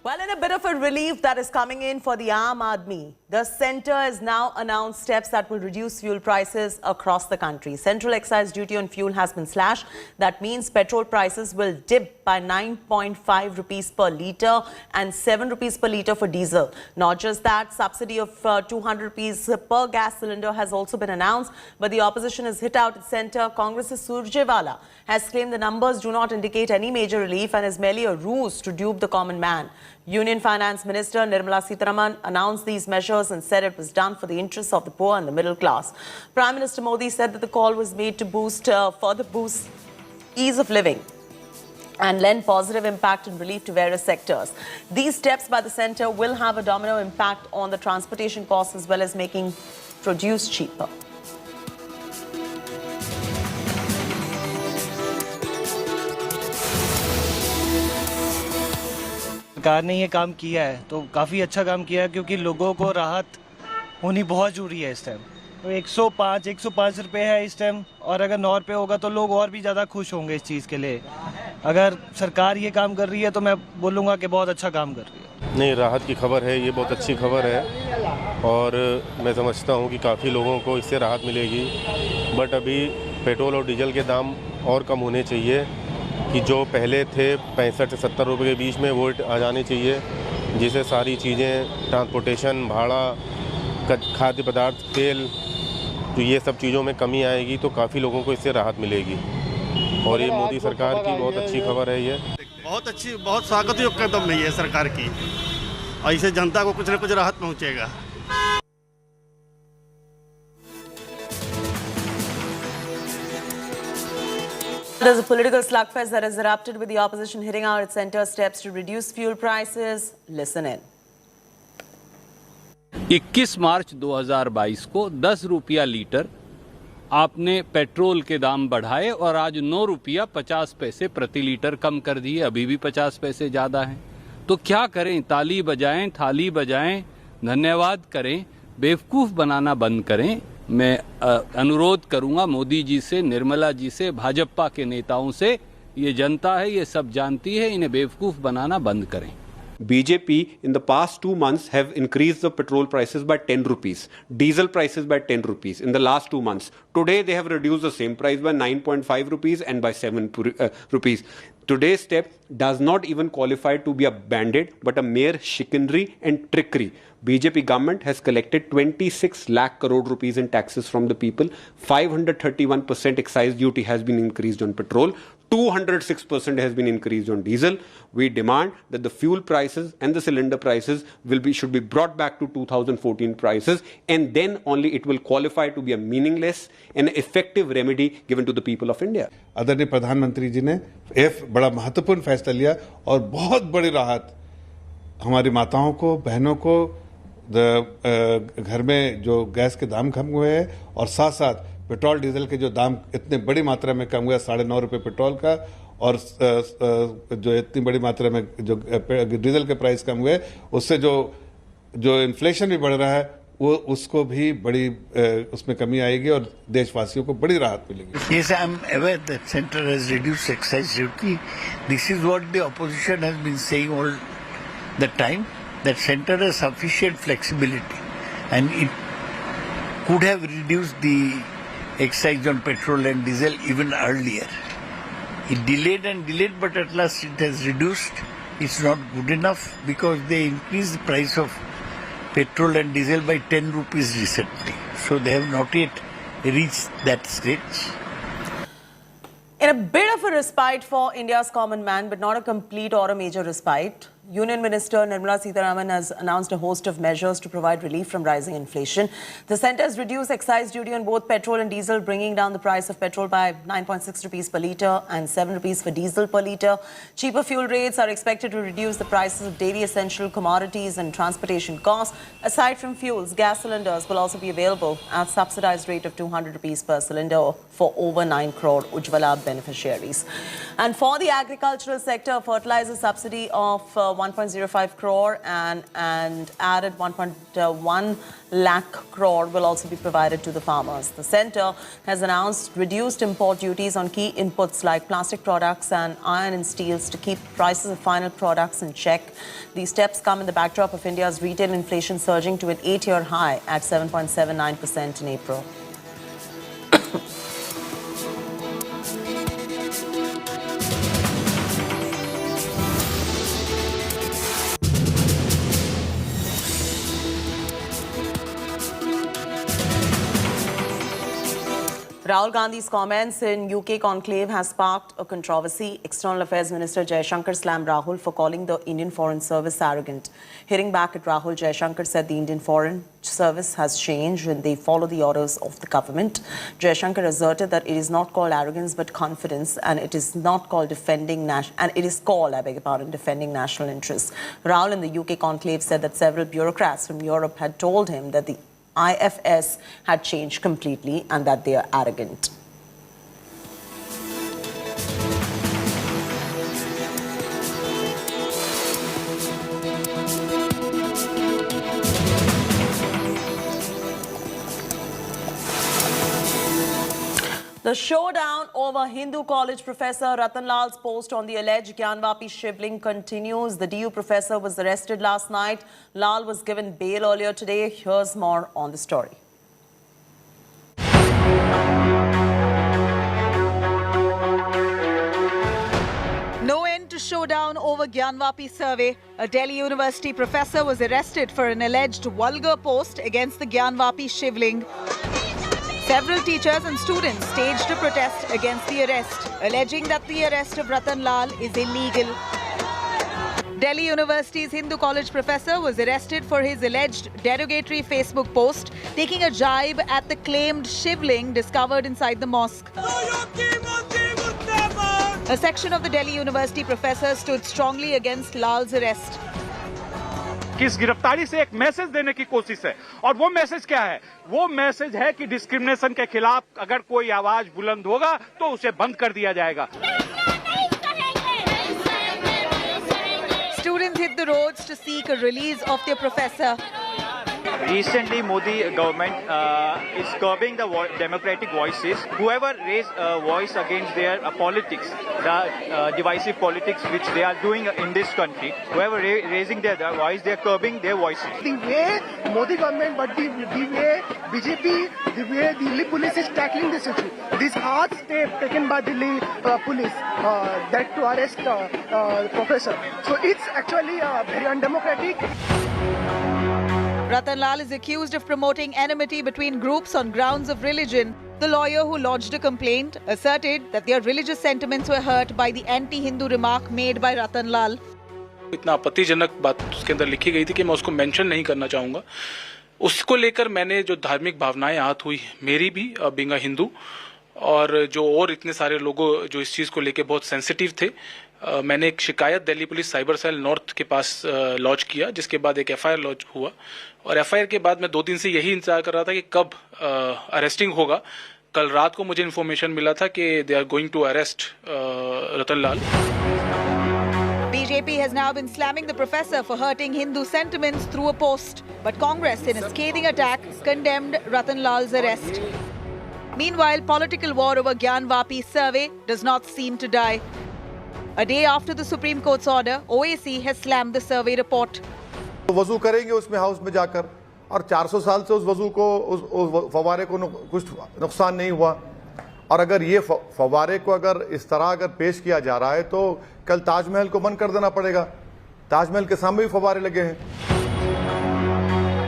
Well, in a bit of a relief that is coming in for the Aam Aadmi, the centre has now announced steps that will reduce fuel prices across the country. Central excise duty on fuel has been slashed. That means petrol prices will dip by 9.5 rupees per litre and 7 rupees per litre for diesel. Not just that, subsidy of 200 rupees per gas cylinder has also been announced. But the opposition has hit out its centre. Congress's Surjewala has claimed the numbers do not indicate any major relief and is merely a ruse to dupe the common man. Union Finance Minister Nirmala Sitharaman announced these measures and said it was done for the interests of the poor and the middle class. Prime Minister Modi said that the call was made to further boost ease of living and lend positive impact and relief to various sectors. These steps by the centre will have a domino impact on the transportation costs as well as making produce cheaper. सरकार ने ये काम किया है तो काफ़ी अच्छा काम किया है क्योंकि लोगों को राहत होनी बहुत ज़रूरी है इस टाइम। तो 105 रुपए है इस टाइम और अगर 9 रुपये होगा तो लोग और भी ज़्यादा खुश होंगे इस चीज़ के लिए। अगर सरकार ये काम कर रही है तो मैं बोलूँगा कि बहुत अच्छा काम कर रही है। नहीं, राहत की खबर है, ये बहुत अच्छी खबर है और मैं समझता हूँ कि काफ़ी लोगों को इससे राहत मिलेगी। बट अभी पेट्रोल और डीजल के दाम और कम होने चाहिए कि जो पहले थे 65 से 70 रुपये के बीच में वो आ जाने चाहिए, जिससे सारी चीज़ें ट्रांसपोर्टेशन, भाड़ा, खाद्य पदार्थ, तेल, तो ये सब चीज़ों में कमी आएगी तो काफ़ी लोगों को इससे राहत मिलेगी और ये मोदी सरकार की बहुत अच्छी खबर है। ये बहुत अच्छी, बहुत स्वागत योग्य कदम है ये सरकार की और इससे जनता को कुछ न कुछ राहत पहुँचेगा। There's a political slugfest that has erupted with the opposition hitting out its centre steps to reduce fuel prices. Listen in. 21 मार्च 2022 को 10 रुपया लीटर आपने पेट्रोल के दाम बढ़ाए और आज 9 रुपया 50 पैसे प्रति लीटर कम कर दिए। अभी भी 50 पैसे ज़्यादा हैं तो क्या करें? ताली बजाएं, थाली बजाएं, धन्यवाद करें, बेवकूफ़ बनाना बंद करें। मैं अनुरोध करूंगा मोदी जी से, निर्मला जी से, भाजपा के नेताओं से, ये जनता है, ये सब जानती है, इन्हें बेवकूफ़ बनाना बंद करें। BJP in the past 2 months have increased the petrol prices by 10 rupees, diesel prices by 10 rupees in the last 2 months. Today they have reduced the same price by 9.5 rupees and by 7 rupees. Today's step does not even qualify to be a band-aid but a mere chicanery and trickery. BJP government has collected 26 lakh crore rupees in taxes from the people. 531% excise duty has been increased on petrol. 206% has been increased on diesel. We demand that the fuel prices and the cylinder prices should be brought back to 2014 prices, and then only it will qualify to be a meaningless and effective remedy given to the people of India. आदरणीय प्रधानमंत्री जी ने बड़ा महत्वपूर्ण फैसला लिया और बहुत बड़ी राहत हमारी माताओं को, बहनों को, घर में जो गैस के दाम कम हुए हैं और साथ साथ पेट्रोल डीजल के जो दाम इतने बड़ी मात्रा में कम हुआ, 9.5 रुपये पेट्रोल का और जो इतनी बड़ी मात्रा में जो डीजल के प्राइस कम हुए, उससे जो इन्फ्लेशन भी बढ़ रहा है वो उसको भी बड़ी उसमें कमी आएगी और देशवासियों को बड़ी राहत मिलेगी। Yes, I am aware that center has reduced excise duty. This is what the opposition has been saying all the time, that center has sufficient flexibility and it could have reduced the excise on petrol and diesel even earlier. It delayed and delayed, but at last it has reduced. It's not good enough because they increased the price of petrol and diesel by 10 rupees recently. So they have not yet reached that stage. In a bit of a respite for India's common man, but not a complete or a major respite, Union Minister Nirmala Sitharaman has announced a host of measures to provide relief from rising inflation. The centre has reduced excise duty on both petrol and diesel, bringing down the price of petrol by 9.6 rupees per litre and 7 rupees for diesel per litre. Cheaper fuel rates are expected to reduce the prices of daily essential commodities and transportation costs. Aside from fuels, gas cylinders will also be available at subsidised rate of 200 rupees per cylinder for over 9 crore Ujjwala beneficiaries. And for the agricultural sector, fertilizer subsidy of 1.05 crore and added 1.1 lakh crore will also be provided to the farmers. The centre has announced reduced import duties on key inputs like plastic products and iron and steels to keep prices of final products in check. These steps come in the backdrop of India's retail inflation surging to an 8-year high at 7.79% in April. Rahul Gandhi's comments in UK conclave has sparked a controversy. External Affairs Minister Jaishankar slammed Rahul for calling the Indian Foreign Service arrogant. Hitting back at Rahul, Jaishankar said the Indian Foreign Service has changed and they follow the orders of the government. Jaishankar asserted that it is not called arrogance but confidence, and it is not called defending defending national interests. Rahul in the UK conclave said that several bureaucrats from Europe had told him that the IFS had changed completely and that they are arrogant. The showdown over Hindu college professor Ratan Lal's post on the alleged Gyanvapi shivling continues. The DU professor was arrested last night. Lal was given bail earlier today. Here's more on the story. No end to showdown over Gyanvapi survey. A Delhi University professor was arrested for an alleged vulgar post against the Gyanvapi shivling. Several teachers and students staged a protest against the arrest, alleging that the arrest of Ratan Lal is illegal. Delhi University's Hindu college professor was arrested for his alleged derogatory Facebook post, taking a jibe at the claimed shivling discovered inside the mosque. A section of the Delhi University professor stood strongly against Lal's arrest. कि इस गिरफ्तारी से एक message देने की कोशिश है, और वो मैसेज क्या है? वो मैसेज है कि डिस्क्रिमिनेशन के खिलाफ अगर कोई आवाज बुलंद होगा तो उसे बंद कर दिया जाएगा. Students hit the roads to seek a release of their professor. Recently, Modi government is curbing the democratic voices. Whoever raise a voice against their politics, the divisive politics which they are doing in this country, whoever raising their voice, they are curbing their voices. The way Modi government, but the way BJP, the way Delhi police is tackling this issue, this hard step taken by Delhi police that to arrest professor. So it's actually very undemocratic. Ratan Lal is accused of promoting enmity between groups on grounds of religion. The lawyer who lodged a complaint asserted that their religious sentiments were hurt by the anti-Hindu remark made by Ratan Lal. इतना आपत्तिजनक बात उसके अंदर लिखी गई थी कि मैं उसको मेंशन नहीं करना चाहूँगा. उसको लेकर मैंने जो धार्मिक भावनाएं आहत हुई, मेरी भी बीइंग अ हिंदू, और जो और इतने सारे लोगों जो इस चीज़ को लेकर बहुत सेंसिटिव थे, मैंने एक शिकायत Delhi police cyber cell north के पास लॉन्च किया, जिसके बाद एक एफआईआर लॉन्च हुआ. और एफआईआर के बाद मैं 2 दिन से यही इंतजार कर रहा था कि कब अरेस्टिंग होगा. कल रात को मुझे इन्फॉर्मेशन मिला था कि they are going to arrest Ratan Lal. BJP has now been slamming the professor for hurting Hindu sentiments through a post. But Congress, in a scathing attack, condemned Ratan Lal's arrest. Meanwhile, political war over Gyanvapi survey does not seem to die. A day after the Supreme Court's order, OAC has slammed the survey report. वजू करेंगे उसमें house में जाकर, और 400 साल से उस वजू को उस फवारे को कुछ नुकसान नहीं हुआ. और अगर ये फवारे को अगर इस तरह अगर पेश किया जा रहा है तो कल ताजमहल को बंद कर देना पड़ेगा. ताजमहल के सामने भी फवारे लगे हैं.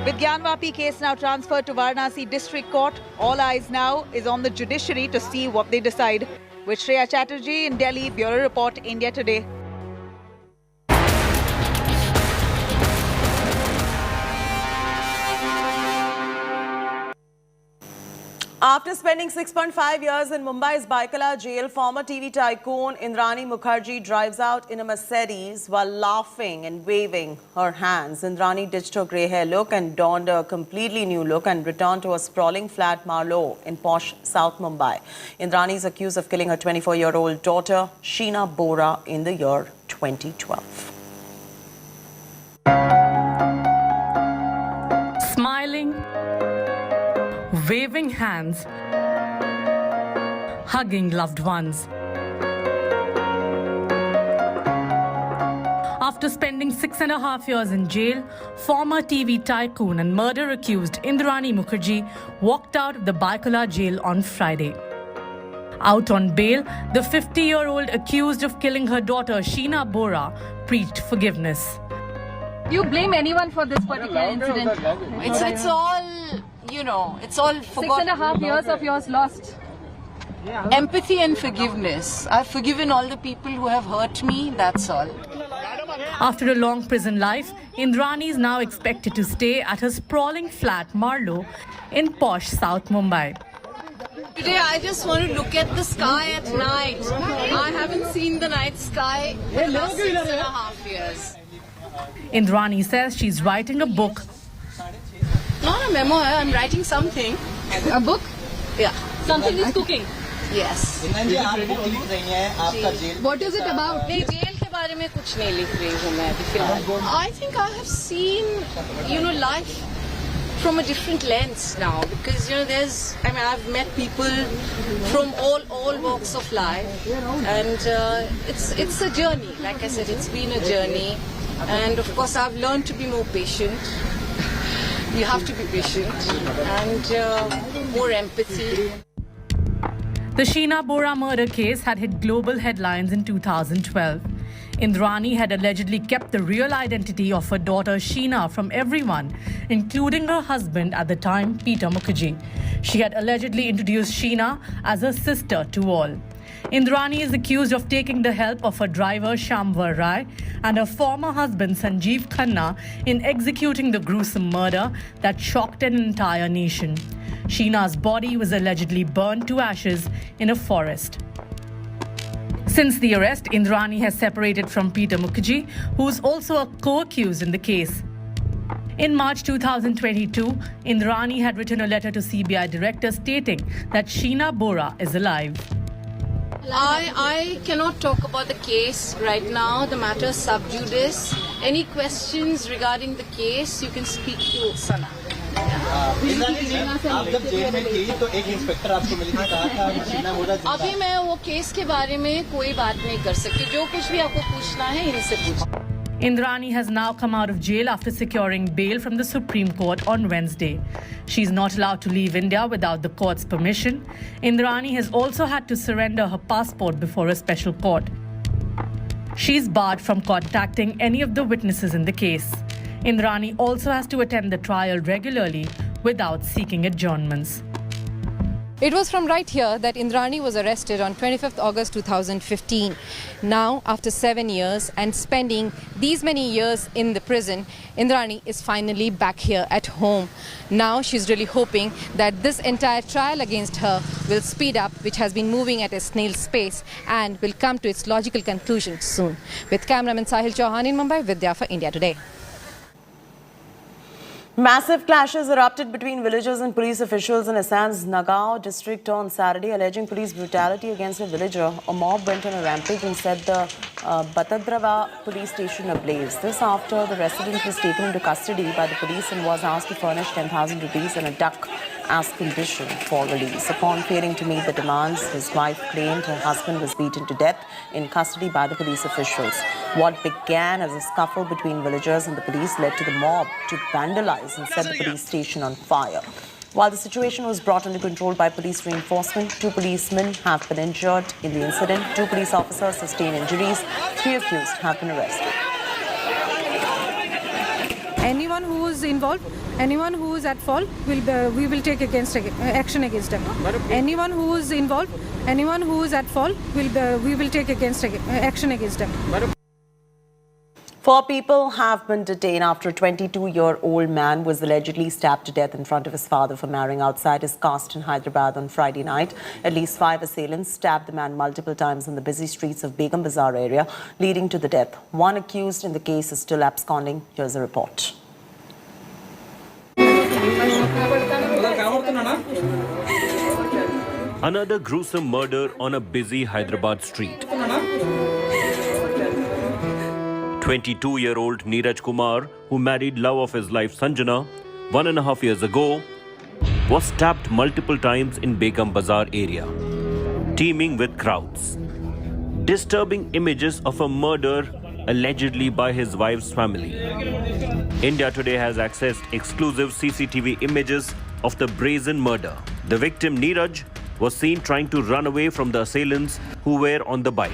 With Gyanvapi case now transferred to Varanasi District Court, all eyes now is on the judiciary to see what they decide. With Shreya Chatterjee in Delhi, Bureau Report, India Today. After spending 6.5 years in Mumbai's Baikala jail, former TV tycoon Indrani Mukerjea drives out in a Mercedes while laughing and waving her hands. Indrani ditched her grey hair look and donned a completely new look and returned to a sprawling flat Marlow in posh South Mumbai. Indrani is accused of killing her 24-year-old daughter, Sheena Bora, in the year 2012. hands, hugging loved ones. After spending 6.5 years in jail, former TV tycoon and murder-accused Indrani Mukerjea walked out of the Baikula jail on Friday. Out on bail, the 50-year-old accused of killing her daughter Sheena Bora preached forgiveness. Do you blame anyone for this particular incident? It's all, you know, it's all forgotten. 6.5 years of yours lost. Empathy and forgiveness. I've forgiven all the people who have hurt me, that's all. After a long prison life, Indrani is now expected to stay at her sprawling flat Marlow in posh South Mumbai. Today I just want to look at the sky at night. I haven't seen the night sky in the last 6.5 years. Indrani says she's writing a book. Not a memoir, I'm writing something. A book? Yeah. Something is cooking? Yes. What is it about? नहीं jail के बारे में कुछ नहीं लिख रही हूँ मैं अभी फिलहाल. I think I have seen, you know, life from a different lens now, because, you know, I've met people from all walks of life, and it's a journey. Like I said, it's been a journey, and of course I've learned to be more patient. You have to be patient and more empathy. The Sheena Bora murder case had hit global headlines in 2012. Indrani had allegedly kept the real identity of her daughter Sheena from everyone, including her husband at the time, Peter Mukerjea. She had allegedly introduced Sheena as her sister to all. Indrani is accused of taking the help of her driver Shamvar Rai and her former husband Sanjeev Khanna in executing the gruesome murder that shocked an entire nation. Sheena's body was allegedly burned to ashes in a forest. Since the arrest, Indrani has separated from Peter Mukerjea, who is also a co-accused in the case. In March 2022, Indrani had written a letter to CBI director stating that Sheena Bora is alive. I cannot talk about the case right now. The matter is sub judice. Any questions regarding the case, you can speak to Sana. अभी मैं वो case के बारे में कोई बात नहीं कर सकती. जो कुछ भी आपको पूछना है इनसे पूछो. Indrani has now come out of jail after securing bail from the Supreme Court on Wednesday. She's not allowed to leave India without the court's permission. Indrani has also had to surrender her passport before a special court. She's barred from contacting any of the witnesses in the case. Indrani also has to attend the trial regularly without seeking adjournments. It was from right here that Indrani was arrested on 25th August 2015. Now, after 7 years and spending these many years in the prison, Indrani is finally back here at home. Now she's really hoping that this entire trial against her will speed up, which has been moving at a snail's pace, and will come to its logical conclusion soon. With cameraman Sahil Chauhan in Mumbai, Vidya for India Today. Massive clashes erupted between villagers and police officials in Assam's Nagaon district on Saturday, alleging police brutality against a villager. A mob went on a rampage and set the Batadrava police station ablaze. This after the resident was taken into custody by the police and was asked to furnish 10,000 rupees and a duck as condition for release. Upon failing to meet the demands, his wife claimed her husband was beaten to death in custody by the police officials. What began as a scuffle between villagers and the police led to the mob to vandalize and set the police station on fire. While the situation was brought under control by police reinforcement, 2 policemen have been injured in the incident. 2 police officers sustained injuries. 3 accused have been arrested. Anyone who is involved, anyone who is at fault, we will take action against them. Anyone who is involved, anyone who is at fault, we will take action against them. 4 people have been detained after a 22-year-old man was allegedly stabbed to death in front of his father for marrying outside his caste in Hyderabad on Friday night. At least 5 assailants stabbed the man multiple times in the busy streets of Begum Bazaar area, leading to the death. 1 accused in the case is still absconding. Here's a report. Another gruesome murder on a busy Hyderabad street. 22-year-old Neeraj Kumar, who married love of his life Sanjana 1.5 years ago, was stabbed multiple times in Begum Bazaar area, teeming with crowds. Disturbing images of a murder allegedly by his wife's family. India Today has accessed exclusive CCTV images of the brazen murder. The victim Neeraj was seen trying to run away from the assailants who were on the bike.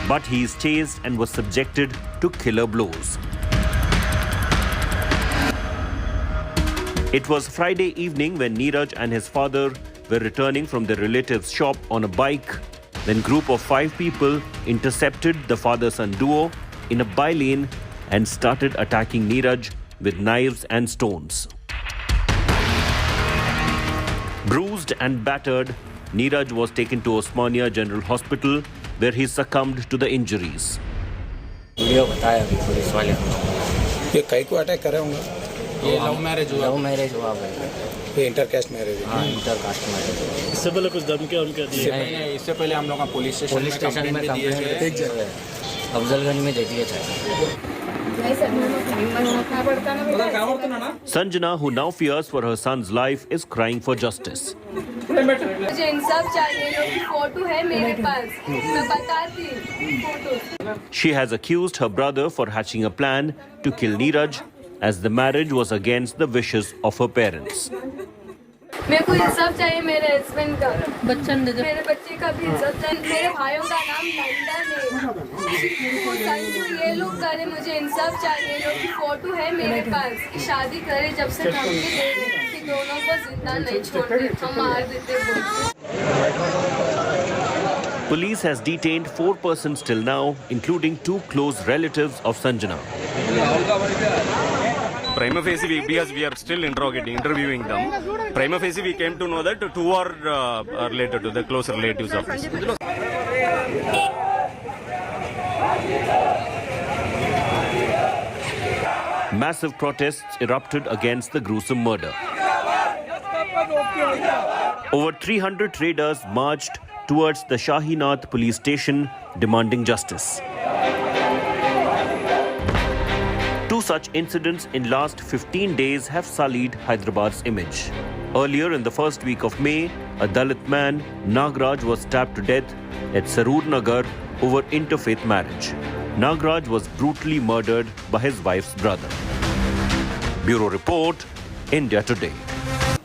But he is chased and was subjected to killer blows. It was Friday evening when Neeraj and his father were returning from their relative's shop on a bike. Then group of 5 people intercepted the father-son duo in a by-lane and started attacking Neeraj with knives and stones. Bruised and battered, Neeraj was taken to Osmania General Hospital where he succumbed to the injuries. Video बताया अभी police वाले हमको। ये कई को attack करे होंगे? ये लव मैरिज हुआ भाई। ये इंटरकास्ट मैरिज है? हाँ, इंटरकास्ट मैरिज। इससे पहले कुछ धमकियाँ उनके दिए? नहीं, इससे पहले हम लोग का पुलिस स्टेशन में कंप्लेंट दिए थे। अफजलगंज में दे दिए थे। Sanjana, who now fears for her son's life, is crying for justice. मुझे इंसाफ चाहिए, लोग फोटो है मेरे पास, मैं बताती हूँ। She has accused her brother for hatching a plan to kill Neeraj as the marriage was against the wishes of her parents. मेरे को इंसाफ चाहिए मेरे हस्बैंड का, मेरे बच्चे का भी इंसाफ चाहिए, मेरे भाइयों का नाम लंदन है, ये लोग करे, मुझे इंसाफ चाहिए, लोग की फोटो है मेरे पास, कि शादी करे जब से धमकी दे रहे कि दोनों को जिंदा नहीं छोड़ते, हम मार देते बोलते। Police has detained 4 persons till now, including 2 close relatives of Sanjana. Prima facie, because we are still interviewing them. Prima facie, we came to know that 2 are related to the close relatives of us. Massive protests erupted against the gruesome murder. Over 300 traders marched towards the Shahinath police station demanding justice. 2 such incidents in last 15 days have sullied Hyderabad's image. Earlier in the first week of May, a Dalit man, Nagraj, was stabbed to death at Sarur Nagar over interfaith marriage. Nagraj was brutally murdered by his wife's brother. Bureau Report, India Today.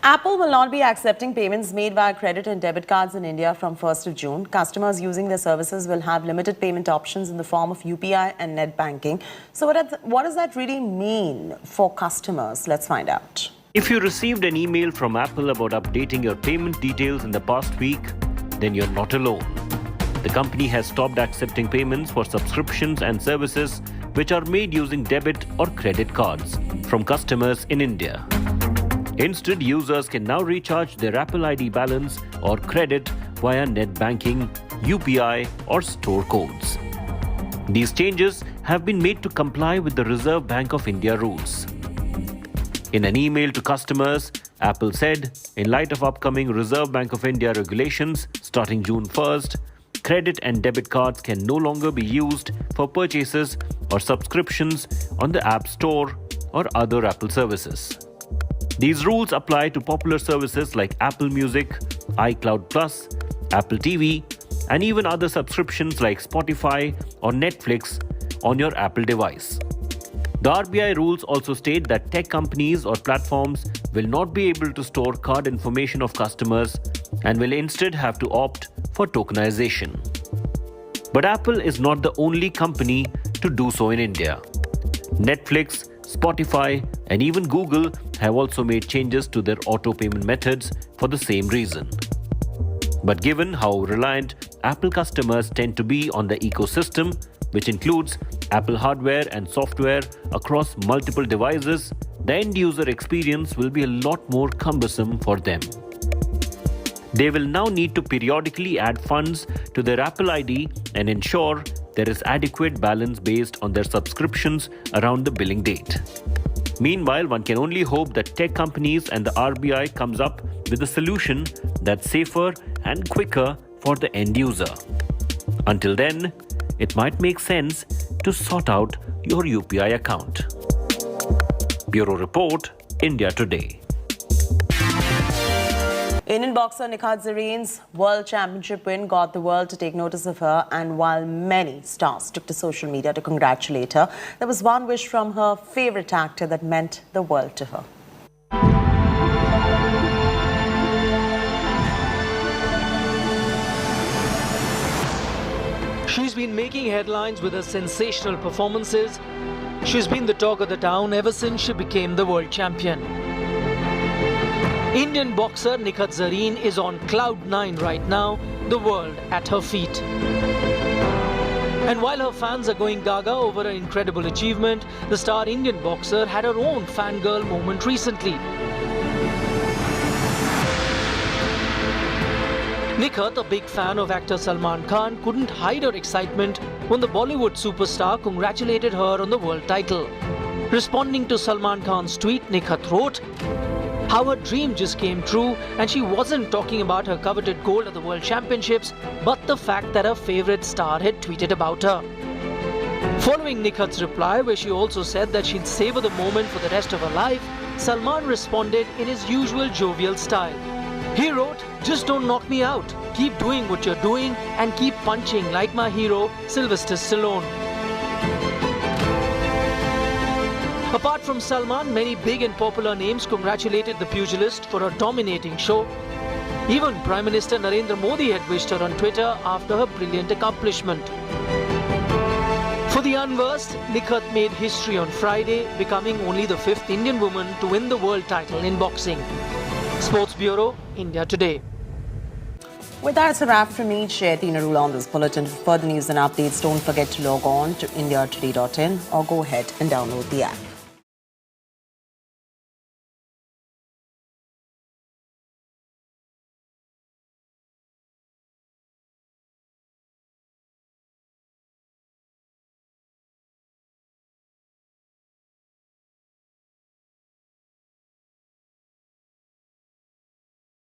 Apple will not be accepting payments made via credit and debit cards in India from 1st of June. Customers using their services will have limited payment options in the form of UPI and net banking. So what does that really mean for customers? Let's find out. If you received an email from Apple about updating your payment details in the past week, then you're not alone. The company has stopped accepting payments for subscriptions and services which are made using debit or credit cards from customers in India. Instead, users can now recharge their Apple ID balance or credit via net banking, UPI or store codes. These changes have been made to comply with the Reserve Bank of India rules. In an email to customers, Apple said, in light of upcoming Reserve Bank of India regulations starting June 1st, credit and debit cards can no longer be used for purchases or subscriptions on the App Store or other Apple services. These rules apply to popular services like Apple Music, iCloud Plus, Apple TV, and even other subscriptions like Spotify or Netflix on your Apple device. The RBI rules also state that tech companies or platforms will not be able to store card information of customers and will instead have to opt for tokenization. But Apple is not the only company to do so in India. Netflix, Spotify, and even Google have also made changes to their auto payment methods for the same reason. But given how reliant Apple customers tend to be on the ecosystem, which includes Apple hardware and software across multiple devices, the end-user experience will be a lot more cumbersome for them. They will now need to periodically add funds to their Apple ID and ensure there is adequate balance based on their subscriptions around the billing date. Meanwhile, one can only hope that tech companies and the RBI comes up with a solution that's safer and quicker for the end user. Until then, it might make sense to sort out your UPI account. Bureau Report, India Today. Indian boxer Nikhat Zareen's World Championship win got the world to take notice of her, and while many stars took to social media to congratulate her, there was one wish from her favourite actor that meant the world to her. She's been making headlines with her sensational performances. She's been the talk of the town ever since she became the world champion. Indian boxer Nikhat Zareen is on cloud 9 right now, the world at her feet. And while her fans are going gaga over her incredible achievement, the star Indian boxer had her own fangirl moment recently. Nikhat, a big fan of actor Salman Khan, couldn't hide her excitement when the Bollywood superstar congratulated her on the world title. Responding to Salman Khan's tweet, Nikhat wrote how her dream just came true, and she wasn't talking about her coveted gold at the World Championships, but the fact that her favourite star had tweeted about her. Following Nikhat's reply, where she also said that she'd savour the moment for the rest of her life, Salman responded in his usual jovial style. He wrote, "Just don't knock me out. Keep doing what you're doing and keep punching like my hero, Sylvester Stallone." Apart from Salman, many big and popular names congratulated the pugilist for a dominating show. Even Prime Minister Narendra Modi had wished her on Twitter after her brilliant accomplishment. For the unversed, Nikhat made history on Friday, becoming only the 5th Indian woman to win the world title in boxing. Sports Bureau, India Today. With that, it's a wrap from me. Sharetina Rule on this bulletin. For further news and updates, don't forget to log on to indiatoday.in or go ahead and download the app.